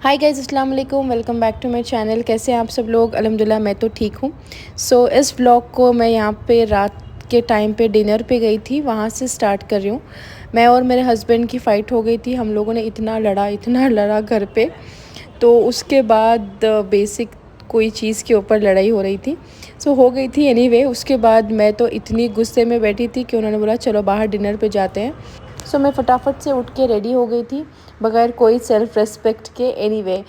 हाय guys, अस्सलाम वालेकुम। Welcome back to my channel. कैसे हैं आप सब लोग? अल्हम्दुलिल्लाह मैं तो ठीक हूँ। सो इस व्लॉग को मैं यहाँ पे रात के टाइम पे डिनर पे गई थी, वहाँ से स्टार्ट कर रही हूँ। मैं और मेरे हस्बैंड की फ़ाइट हो गई थी। हम लोगों ने इतना लड़ा घर पे। तो उसके बाद बेसिक कोई चीज़ के ऊपर लड़ाई हो रही थी। सो हो गई थी एनीवे। उसके बाद मैं तो इतनी गुस्से में बैठी थी कि उन्होंने बोला चलो बाहर डिनर पे जाते हैं। सो मैं फटाफट से उठ के रेडी हो गई थी बगैर कोई सेल्फ़ रिस्पेक्ट के। एनीवे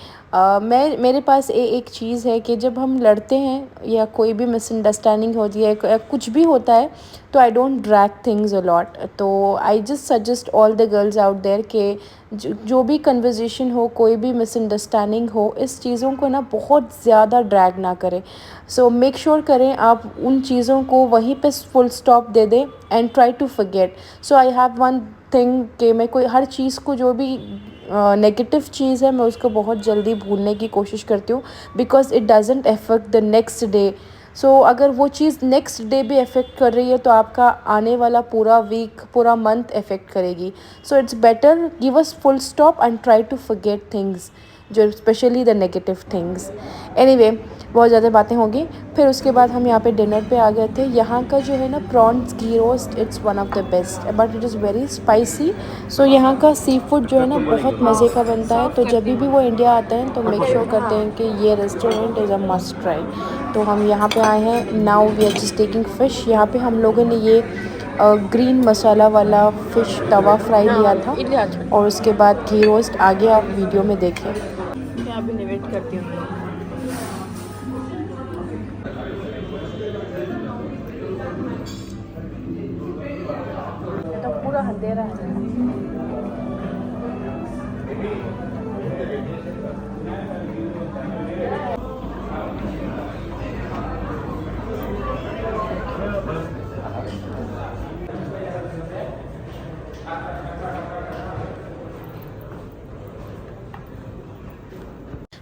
मेरे पास एक चीज़ है कि जब हम लड़ते हैं या कोई भी मिसअंडरस्टैंडिंग होती है या कुछ भी होता है, तो I don't drag things a lot. तो I just suggest all the girls out there कि जो भी कन्वर्जेशन हो, कोई भी मिसअंडरस्टैंडिंग हो, इस चीज़ों को ना बहुत ज़्यादा ड्रैग ना करें। सो मेक श्योर करें आप उन चीज़ों को वहीं पे फुल स्टॉप दे दें and try to forget. So I have one thing कि मैं कोई हर चीज़ को, जो भी नेगेटिव चीज़ है, मैं उसको बहुत जल्दी भूलने की कोशिश करती हूँ, because it doesn't affect the next day. So अगर वो चीज़ नेक्स्ट डे भी अफेक्ट कर रही है तो आपका आने वाला पूरा वीक, पूरा मंथ अफेक्ट करेगी। So it's better give us full stop and try to forget things, जो specially the negative things. Anyway, बहुत ज़्यादा बातें होंगी। फिर उसके बाद हम यहाँ पे डिनर पे आ गए थे। यहाँ का जो है ना prawns ghee roast, it's one of the best, but it is very spicy. So यहाँ का सी फूड जो है ना बहुत मज़े का बनता है। तो जब भी वो इंडिया आते हैं तो मेक श्योर करते हैं कि ये restaurant is a must try. तो हम यहाँ पे आए हैं। Now we are just taking fish. यहाँ पे हम लोगों ने ये ग्रीन मसाला वाला फ़िश तवा फ्राई लिया था, और उसके बाद घी रोस्ट आगे आप वीडियो में देखें। मैं अभी निवेट करती हूँ। तो पूरा अंधेरा है।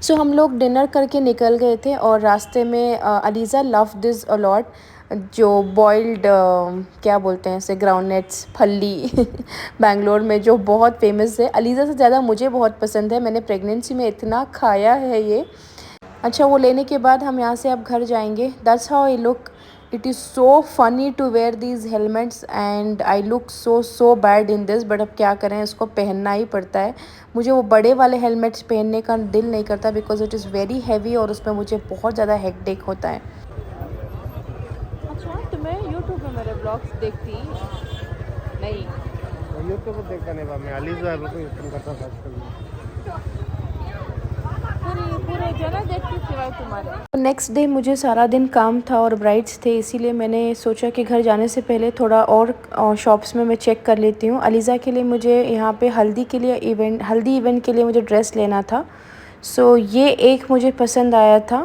सो हम लोग डिनर करके निकल गए थे, और रास्ते में अलीज़ा लव दिस अलॉट, जो बॉइल्ड क्या बोलते हैं इसे, ग्राउंडनट्स, फल्ली बैंगलोर में जो बहुत फेमस है। अलीज़ा से ज़्यादा मुझे बहुत पसंद है। मैंने प्रेगनेंसी में इतना खाया है ये। अच्छा, वो लेने के बाद हम यहाँ से अब घर जाएंगे। That's how I look. It is so funny to wear these helmets and I look so bad in this, but अब क्या करें, इसको पहनना ही पड़ता है। मुझे वो बड़े वाले हेलमेट्स पहनने का दिल नहीं करता, because it is very heavy और उसमें मुझे बहुत ज़्यादा हेक्टिक होता है। अच्छा, तुम्हें यूट्यूब में मेरे ब्लॉग्स देखती नहीं? यूट्यूब पर देखता नहीं, मैं अलीज़ा बिल्कुल यूज करता था आजकल। पूरे जगह देखती सिवाय तुम्हारे। नेक्स्ट डे मुझे सारा दिन काम था और ब्राइड्स थे, इसीलिए मैंने सोचा कि घर जाने से पहले थोड़ा और शॉप्स में मैं चेक कर लेती हूँ। अलीज़ा के लिए मुझे यहाँ पे हल्दी इवेंट के लिए मुझे ड्रेस लेना था। सो ये एक मुझे पसंद आया था,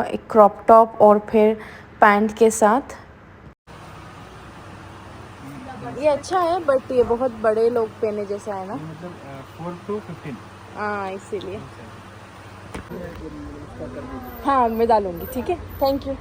एक क्रॉप टॉप और फिर पैंट के साथ। ये अच्छा है, बट ये बहुत बड़े लोग पहने जैसा है ना। मतलब 4 to 15। हाँ, इसीलिए। हाँ, मैं डालूँगी, ठीक है, थैंक यू।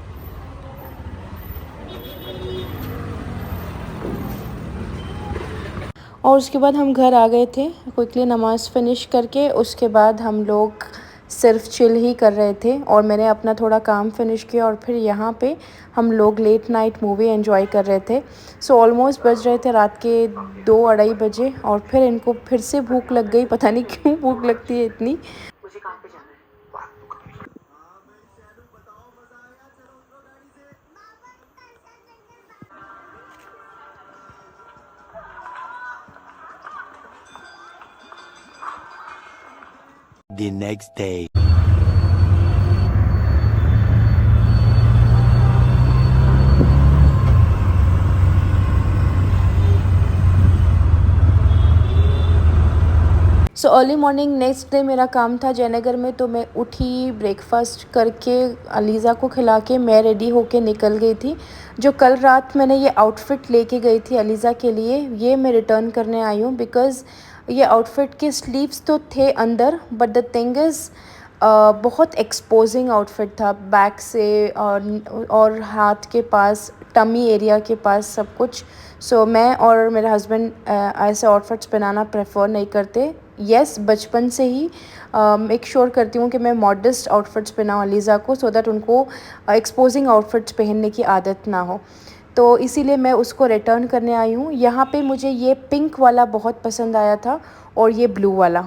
और उसके बाद हम घर आ गए थे क्विकली नमाज़ फिनिश करके। उसके बाद हम लोग सिर्फ चिल ही कर रहे थे, और मैंने अपना थोड़ा काम फिनिश किया, और फिर यहाँ पे हम लोग लेट नाइट मूवी एंजॉय कर रहे थे। सो ऑलमोस्ट बज रहे थे रात के 2-2:30 बजे, और फिर इनको फिर से भूख लग गई। पता नहीं क्यों भूख लगती है इतनी। मुझे काम पे जाना है। The next day. So early morning next day मेरा काम था जयनगर में। तो मैं उठी, ब्रेकफास्ट करके अलीज़ा को खिला के मैं रेडी होके निकल गई थी। जो कल रात मैंने ये आउटफिट लेके गई थी अलीज़ा के लिए, ये मैं रिटर्न करने आई हूँ, बिकॉज़ ये आउटफिट के स्लीव्स तो थे अंदर, बट द थिंग इज़ बहुत एक्सपोजिंग आउटफिट था बैक से, और हाथ के पास, टमी एरिया के पास, सब कुछ। सो मैं और मेरे हस्बैंड ऐसे आउटफिट्स पहनाना प्रेफर नहीं करते। येस बचपन से ही मेक श्योर करती हूँ कि मैं मॉडेस्ट आउटफिट्स पहनाऊँ अलीज़ा को, सो दैट उनको एक्सपोजिंग आउटफिट्स पहनने की आदत ना हो। तो इसीलिए मैं उसको रिटर्न करने आई हूँ। यहाँ पे मुझे ये पिंक वाला बहुत पसंद आया था और ये ब्लू वाला।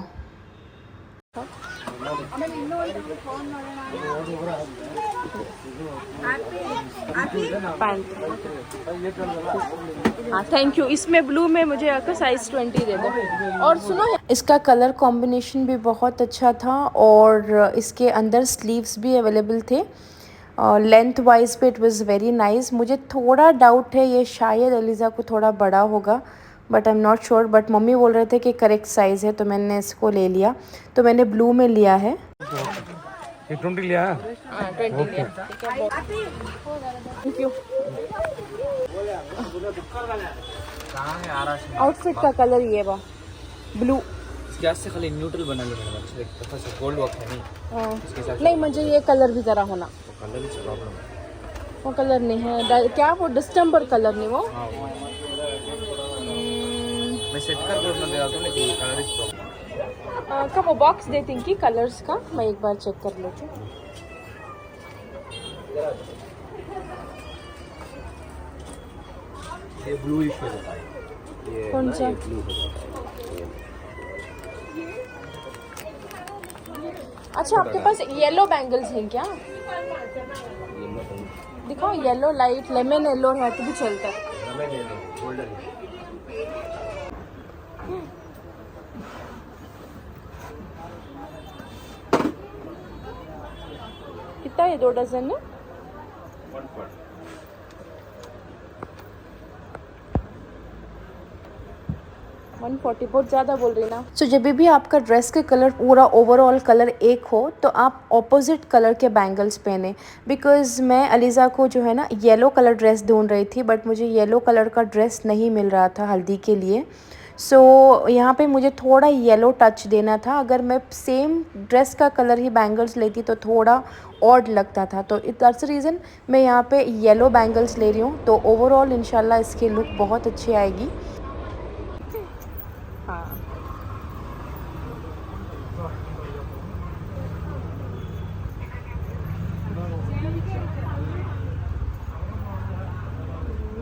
पैंट, हाँ थैंक यू। इसमें ब्लू में मुझे आकर साइज़ 20 दे दो। और सुनो, इसका कलर कॉम्बिनेशन भी बहुत अच्छा था और इसके अंदर स्लीव्स भी अवेलेबल थे। लेंथ वाइज पे इट वाज वेरी नाइस। मुझे थोड़ा डाउट है ये शायद अलीज़ा को थोड़ा बड़ा होगा, but I am not sure. But mummy बोल रहे थे कि करेक्ट साइज़ है, तो मैंने इसको ले लिया। तो मैंने ब्लू में लिया है। ये 20 लिया है? हाँ 20 लिया। Thank you. आउटफिट का कलर ये बा ब्लू। गैस से खाली न्यूट्रल बना लो मैडम, अच्छे लगता है। गोल्ड वर्क है नहीं इसके साथ। नहीं, मुझे ये कलर भी ज़रा होना। तो कलर ही प्रॉब्लम है। वो कलर नहीं है क्या, वो डिस्टेम्बर कलर नहीं वो। हाँ मैं सेट कर अपना दे आता हूँ, लेकिन कलर ही प्रॉब्लम। कब वो बॉक्स देती कि कलर्स का, मैं एक बार चेक कर लेती हूँ। ये ब्लू ही हो जाता है। ये कौन सा? ब्लू हो जाता है। अच्छा, आपके पास येलो बैंगल्स हैं क्या? दिखाओ, येलो लाइट लेमन येलो है तो भी चलता है। कितना है 2 डजन में? 140 बहुत ज़्यादा बोल रही ना। सो जब भी आपका ड्रेस के कलर पूरा ओवरऑल कलर एक हो तो आप ऑपोजिट कलर के बैंगल्स पहने। बिकॉज़ मैं अलीज़ा को जो है ना येलो कलर ड्रेस ढूंढ रही थी, बट मुझे येलो कलर का ड्रेस नहीं मिल रहा था हल्दी के लिए। सो यहाँ पे मुझे थोड़ा येलो टच देना था। अगर मैं सेम ड्रेस का कलर ही बैंगल्स लेती तो थोड़ा ऑड लगता था। तो दैट्स द रीज़न मैं यहाँ पे येलो बैंगल्स ले रही हूँ। तो ओवरऑल इंशाल्लाह इसकी लुक बहुत अच्छी आएगी। हाँ,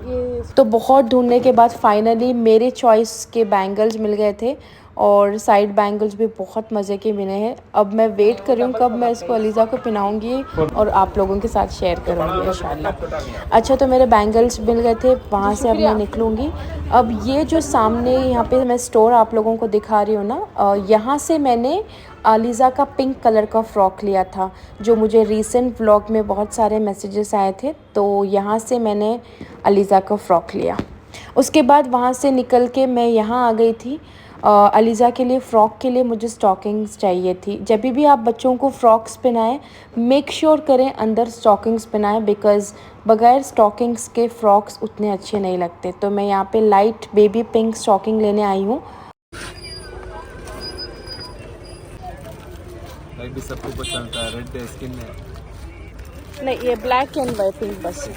ये तो बहुत ढूंढने के बाद फाइनली मेरे चॉइस के बैंगल्स मिल गए थे और साइड बैंगल्स भी बहुत मज़े के मिले हैं। अब मैं वेट कर रही हूँ कब मैं इसको अलीज़ा को पहनाऊँगी और आप लोगों के साथ शेयर करूँगी इंशाल्लाह। अच्छा, तो मेरे बैंगल्स मिल गए थे, वहाँ से अब मैं निकलूँगी। अब ये जो सामने यहाँ पे मैं स्टोर आप लोगों को दिखा रही हूँ ना, यहाँ से मैंने अलीज़ा का पिंक कलर का फ़्रॉक लिया था, जो मुझे रीसेंट व्लॉग में बहुत सारे मैसेजेस आए थे। तो यहाँ से मैंने अलीज़ा का फ़्रॉक लिया। उसके बाद वहाँ से निकल के मैं यहाँ आ गई थी। अलीज़ा के लिए फ़्रॉक के लिए मुझे स्टॉकिंग्स चाहिए थी। जब भी आप बच्चों को फ़्रॉक्स पहनाएं मेक श्योर करें अंदर स्टॉकिंग्स पहनाएं, बिकॉज़ बगैर स्टॉकिंग्स के फ़्रॉक्स उतने अच्छे नहीं लगते। तो मैं यहाँ पे लाइट बेबी पिंक स्टॉकिंग लेने आई हूँ। भी सबको पसंद था, रेड स्किन में नहीं, ये ब्लैक एंड वाइट पिंक बस है।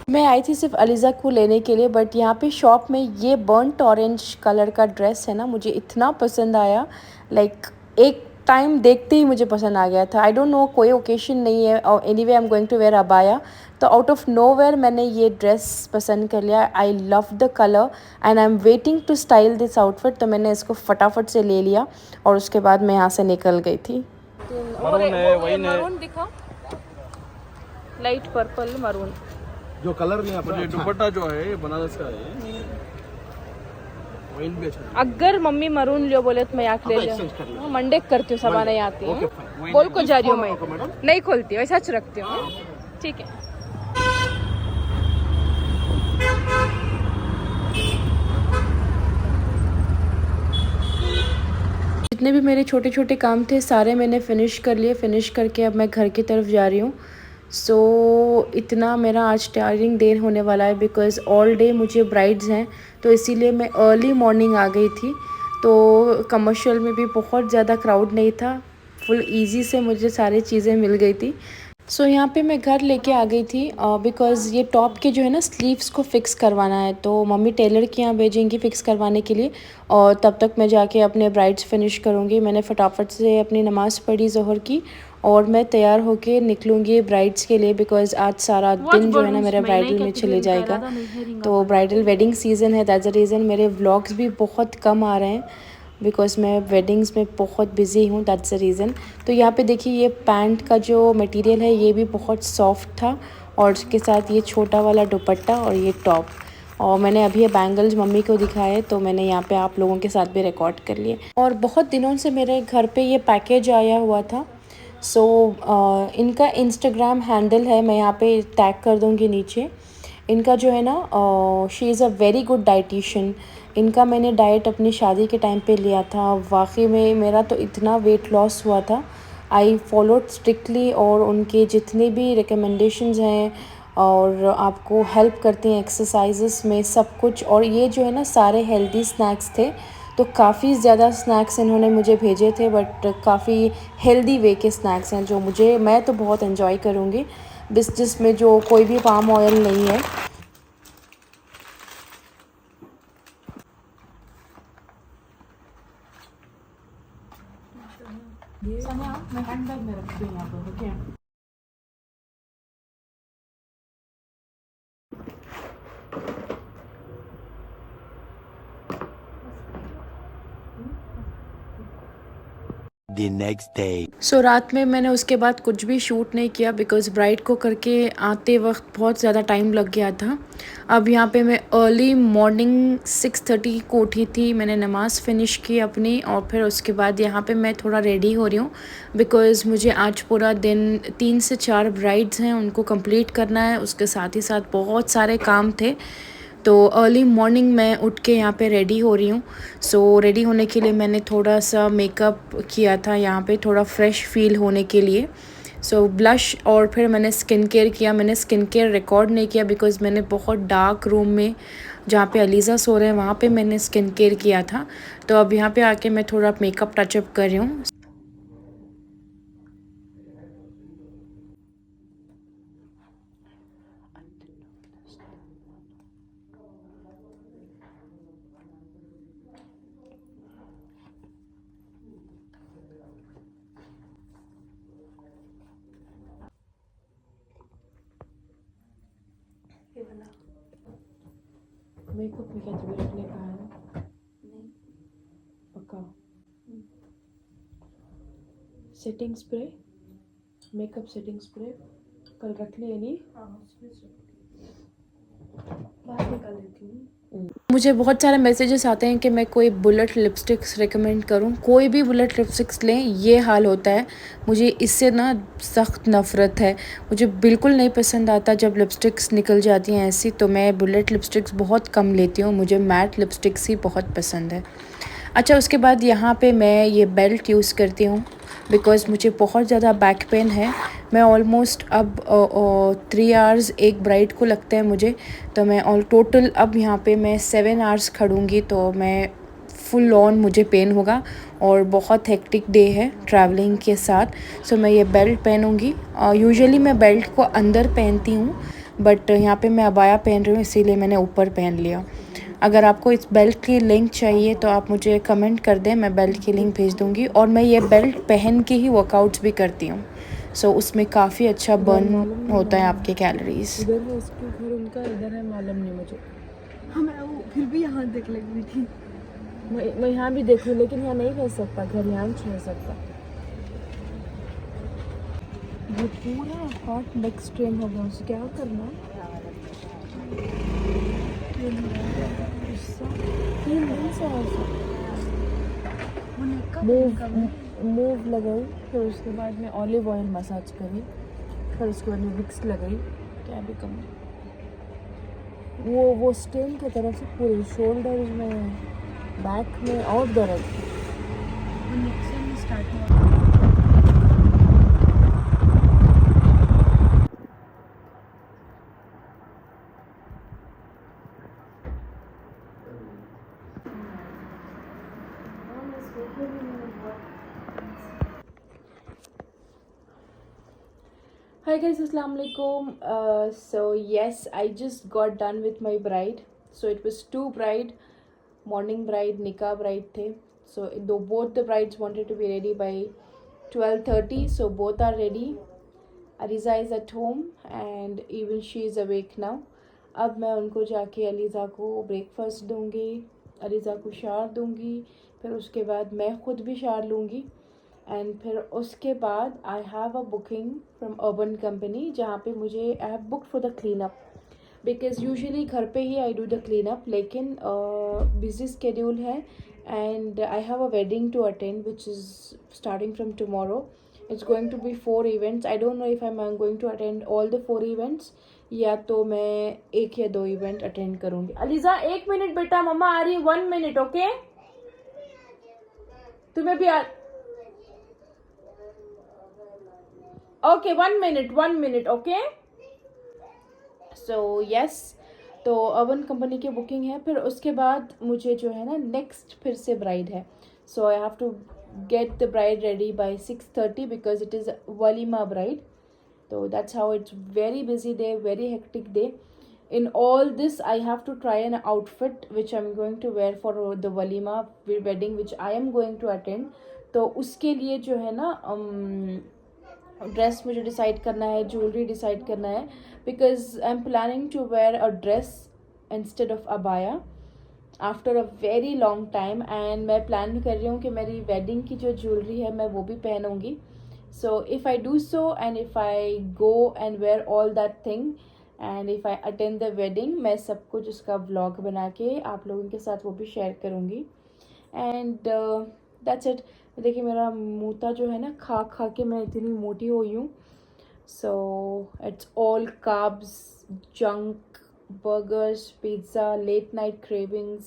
मैं आई थी सिर्फ अलीज़ा को लेने के लिए, बट यहाँ पे शॉप में ये बर्न्ट ऑरेंज कलर का ड्रेस है ना, मुझे इतना पसंद आया। लाइक एक टाइम देखते ही मुझे पसंद आ गया था। आई डोंट नो, कोई ओकेशन नहीं है और anyway I am going to wear अबाया। तो आउट ऑफ नोवेयर मैंने ये ड्रेस पसंद कर लिया। I love the colour and I am waiting to style this outfit. तो मैंने इसको फटाफट से ले लिया और उसके बाद मैं यहाँ से निकल गई थी। मरून दिखा, लाइट पर्पल मरून। जो कलर नहीं आता, दुपट्टा जो है ये बनारस का है, वाइन भी अच्छा है। अगर मम्मी मरून लियो बोले तो मैं यहाँ ले लियो। मंडे करती हूँ, सबा नहीं आती हूँ, बोल को जा रही हूँ मैं, नहीं खोलती हूँ, ऐसा रखती हूँ। ठीक है। जितने भी मेरे छोटे छोटे काम थे सारे मैंने फ़िनिश कर लिए। फ़िनिश करके अब मैं घर की तरफ जा रही हूँ। सो इतना मेरा आज टायरिंग देर होने वाला है, बिकॉज़ ऑल डे मुझे ब्राइड्स हैं, तो इसीलिए मैं अर्ली मॉर्निंग आ गई थी। तो कमर्शियल में भी बहुत ज़्यादा क्राउड नहीं था, फुल इजी से मुझे सारी चीज़ें मिल गई थी। सो यहाँ पे मैं घर लेके आ गई थी बिकॉज़ ये टॉप के जो है ना स्लीव्स को फ़िक्स करवाना है, तो मम्मी टेलर के यहाँ भेजेंगी फ़िक्स करवाने के लिए और तब तक मैं जाके अपने ब्राइड्स फिनिश करूँगी। मैंने फटाफट से अपनी नमाज़ पढ़ी ज़ोहर की और मैं तैयार होके निकलूँगी ब्राइड्स के लिए बिकॉज़ आज सारा दिन जो है ना मेरा ब्राइडल में चले जाएगा। तो ब्राइडल वेडिंग सीज़न है, दैट्स द रीज़न मेरे व्लॉग्स भी बहुत कम आ रहे हैं बिकॉज़ मैं वेडिंग्स में बहुत बिज़ी हूँ, दैट्स द रीज़न। तो यहाँ पे देखिए ये पैंट का जो मटेरियल है ये भी बहुत सॉफ्ट था और उसके साथ ये छोटा वाला दुपट्टा और ये टॉप। और मैंने अभी ये बैंगल्स मम्मी को दिखाए तो मैंने यहाँ पे आप लोगों के साथ भी रिकॉर्ड कर लिए। और बहुत दिनों से मेरे घर पे ये पैकेज आया हुआ था। सो इनका इंस्टाग्राम हैंडल है, मैं यहाँ पे टैग कर दूँगी नीचे। इनका जो है ना she is a very good dietitian. इनका मैंने डाइट अपनी शादी के टाइम पे लिया था, वाकई में मेरा तो इतना वेट लॉस हुआ था। आई फॉलोड स्ट्रिक्टली और उनके जितने भी रिकमेंडेशंस हैं और आपको हेल्प करते हैं एक्सरसाइजेस में सब कुछ। और ये जो है ना सारे हेल्दी स्नैक्स थे, तो काफ़ी ज़्यादा स्नैक्स इन्होंने मुझे भेजे थे बट काफ़ी हेल्दी वे के स्नैक्स हैं जो मैं तो बहुत एंजॉय करूँगी जिसमें जो कोई भी पाम ऑयल नहीं है। सनिया मैं हैंडबैग में रखती हूँ यहाँ पर, ओके। The next day. सो रात में मैंने उसके बाद कुछ भी शूट नहीं किया बिकॉज़ ब्राइड को करके आते वक्त बहुत ज़्यादा टाइम लग गया था। अब यहाँ पे मैं अर्ली मॉर्निंग 6:30 को उठी थी, मैंने नमाज़ फ़िनिश की अपनी और फिर उसके बाद यहाँ पे मैं थोड़ा रेडी हो रही हूँ बिकॉज़ मुझे आज पूरा दिन 3 से 4 ब्राइड्स हैं उनको कंप्लीट करना है, उसके साथ ही साथ बहुत सारे काम थे। तो अर्ली मॉर्निंग मैं उठ के यहाँ पे रेडी हो रही हूँ। सो रेडी होने के लिए मैंने थोड़ा सा मेकअप किया था यहाँ पे थोड़ा फ्रेश फ़ील होने के लिए। सो ब्लश और फिर मैंने स्किन केयर किया। मैंने स्किन केयर रिकॉर्ड नहीं किया बिकॉज़ मैंने बहुत डार्क रूम में जहाँ पे अलीज़ा सो रहे हैं वहाँ पे मैंने स्किन केयर किया था। तो अब यहाँ पे आके मैं थोड़ा मेकअप टचअप कर रही हूँ। मेकअप में क्या तुम्हें रखने का है ना? नहीं पक्का। Setting spray, makeup setting spray कल रख ले नहीं। बाहर निकाल लेती हूँ। मुझे बहुत सारे मैसेजेस आते हैं कि मैं कोई बुलेट लिपस्टिक्स रिकमेंड करूं। कोई भी बुलेट लिपस्टिक्स लें ये हाल होता है। मुझे इससे ना सख्त नफ़रत है, मुझे बिल्कुल नहीं पसंद आता जब लिपस्टिक्स निकल जाती हैं ऐसी। तो मैं बुलेट लिपस्टिक्स बहुत कम लेती हूँ, मुझे मैट लिपस्टिक्स ही बहुत पसंद है। अच्छा उसके बाद यहाँ पे मैं ये बेल्ट यूज़ करती हूँ बिकॉज़ मुझे बहुत ज़्यादा बैक पेन है। मैं ऑलमोस्ट अब 3 आवर्स एक ब्राइड को लगता है मुझे, तो मैं ऑल टोटल अब यहाँ पे मैं 7 आवर्स खड़ूँगी तो मैं फुल ऑन मुझे पेन होगा और बहुत हेक्टिक डे है ट्रैवलिंग के साथ। सो मैं ये बेल्ट पहनूँगी। यूजुअली मैं बेल्ट को अंदर पहनती हूँ बट यहाँ पे मैं अबाया पहन रही हूँ इसीलिए मैंने ऊपर पहन लिया। अगर आपको इस बेल्ट की लिंक चाहिए तो आप मुझे कमेंट कर दें, मैं बेल्ट की लिंक भेज दूँगी। और मैं ये बेल्ट पहन के ही वर्कआउट्स भी करती हूँ। सो उसमें काफ़ी अच्छा बर्न होता है आपके कैलोरीज। इधर है इसके घर उनका, इधर है मालूम नहीं मुझे। हमें वो फिर भी यहाँ देख लग रही थी। मैं यहाँ भी देखूँ लेकिन यहाँ नहीं रह सकता, घर यहाँ नहीं रह सकता। ये पूरा हॉट नेक स्ट्रेन हो गया, उसे क्या करना? 3 दिन से मूव लगाई, फिर उसके बाद में ऑलिव ऑयल मसाज करी, फिर उसके बाद में विक्स लगाई। क्या भी कम वो स्टेन की तरफ से पूरे शोल्डर में बैक में और दर्द स्टार्ट हुआ। Hi guys, Assalamu alaikum. So yes, I just got done with my bride. So it was 2 bride, morning bride, nikah bride the. So though both the brides wanted to be ready by 12:30, so both are ready. Aliza is at home and even she is awake now. अब मैं उनको जाके अलीज़ा को breakfast दूंगी, अलीज़ा को शार दूंगी, फिर उसके बाद मैं ख़ुद भी शार लूँगी एंड फिर उसके बाद I have a booking from Urban Company जहाँ पे मुझे I have booked for the clean up because usually घर पे ही I do the clean up, लेकिन बिजी स्केड्यूल है and I have a wedding to attend which is starting from tomorrow. It's going to be 4 events. I don't know if I'm going to attend all the 4 events या तो मैं 1 या 2 event attend करूँगी. Aliza 1 minute बेटा, मम्मा आ रही है. 1 minute, okay? तुम्हें भी okay 1 minute, okay? So yes, तो अर्बन कंपनी की बुकिंग है. फिर उसके बाद मुझे जो है ना नेक्स्ट फिर से ब्राइड है. So I have to get the bride ready by 6:30 because it is walima bride. So that's how it's very busy day, very hectic day. In all this I have to try an outfit which I'm going to wear for the walima wedding which I am going to attend. तो उसके लिए जो है ना dress मुझे decide करना है, jewellery decide करना है because I'm planning to wear a dress instead of abaya after a very long time and मैं प्लान कर रही हूँ कि मेरी वेडिंग की जो ज्वेलरी है मैं वो भी पहनूँगी. So if I do so and if I go and wear all that thing and if I attend the wedding, मैं सब कुछ उसका व्लॉग बना के आप लोगों के साथ वो भी शेयर करूँगी. And that's it. देखिए मेरा मुँह जो है ना खा खा के मैं इतनी मोटी हुई हूँ. So it's all carbs, junk, burgers, pizza, late night cravings,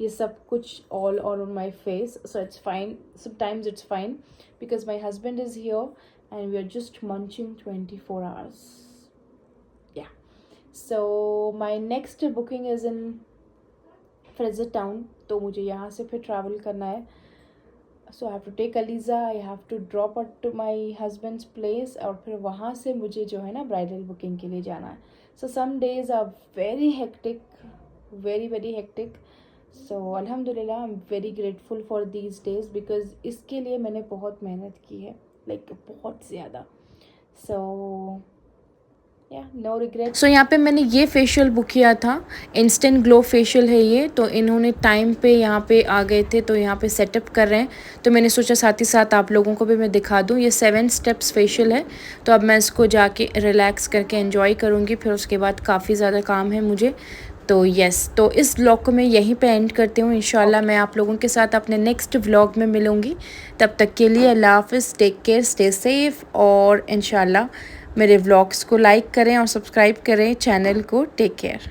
ये सब कुछ all on my face. So it's fine, sometimes it's fine because my husband is here and we are just munching 24 hours. Yeah, so my next booking is in Fraser Town. तो मुझे यहाँ से फिर travel करना है. So I have to take Aliza, I have to drop her to my husband's place और फिर वहाँ से मुझे जो है ना ब्राइडल बुकिंग के लिए जाना है. So some days are very hectic, very hectic. So alhamdulillah I'm very grateful for these days because इसके लिए मैंने बहुत मेहनत की है, like बहुत ज़्यादा. So no regret. सो यहाँ पे मैंने ये फेशियल बुक किया था, इंस्टेंट ग्लो फेशियल है ये. तो इन्होंने टाइम पे यहाँ पे आ गए थे तो यहाँ पे सेटअप कर रहे हैं. तो मैंने सोचा साथ ही साथ आप लोगों को भी मैं दिखा दूँ. ये 7 स्टेप्स फेशियल है. तो अब मैं इसको जाके रिलैक्स करके एंजॉय करूँगी. फिर उसके बाद काफ़ी ज़्यादा काम है मुझे. तो यस, तो इस व्लॉग को मैं यहीं पे एंड करती हूँ. इंशाल्लाह मैं आप लोगों के साथ अपने नेक्स्ट व्लॉग में मिलूँगी. तब तक के लिए अल्लाह हाफ़िज़, टेक केयर, स्टे सेफ़ और इंशाल्लाह मेरे व्लॉग्स को लाइक करें और सब्सक्राइब करें चैनल को. Take care.